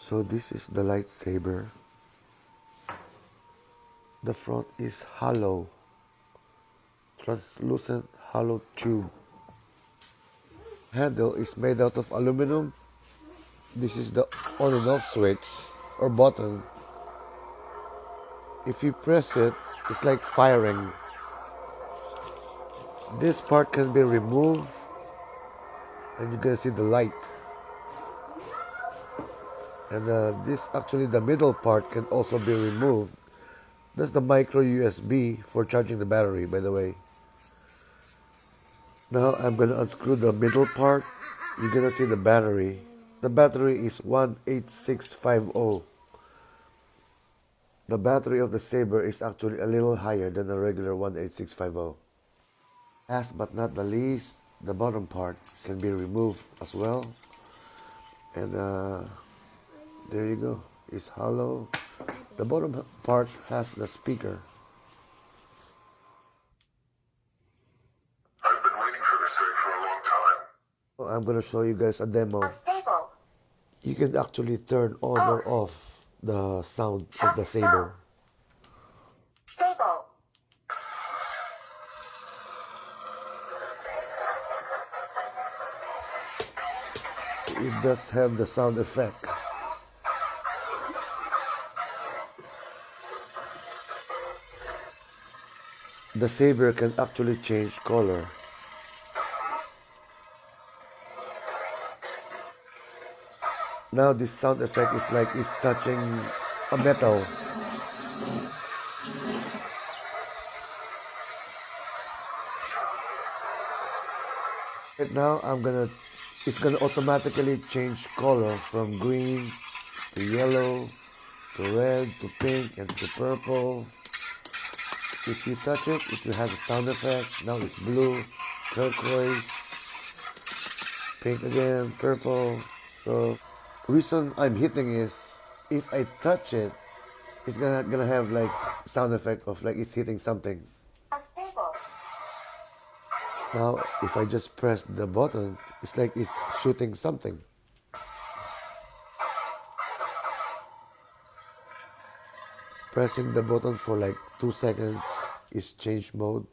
So this is the lightsaber. The front is hollow, translucent hollow tube. Handle is made out of aluminum. This is the on and off switch or button. If you press it, it's like firing. This part can be removed and you're gonna see the light. And this actually the middle part can also be removed. That's the micro USB for charging the battery, by the way. Now I'm gonna unscrew the middle part. You're gonna see the battery. The battery is 18650. The battery of the Saber is actually a little higher than the regular 18650. Last but not the least, the bottom part can be removed as well. And there you go. It's hollow. The bottom part has the speaker. I've been waiting for this day for a long time. I'm going to show you guys a demo. Unstable. You can actually turn on or off the sound of the Saber. Stable. So it does have the sound effect. The Saber can actually change color. Now this sound effect is like it's touching a metal. Right now it's gonna automatically change color from green to yellow to red to pink and to purple. If you touch it, it will have a sound effect. Now it's blue, turquoise, pink again, purple. So reason I'm hitting is if I touch it, it's gonna have like sound effect of like it's hitting something. Unstable. Now if I just press the button, it's like it's shooting something. Pressing the button for like 2 seconds is change mode.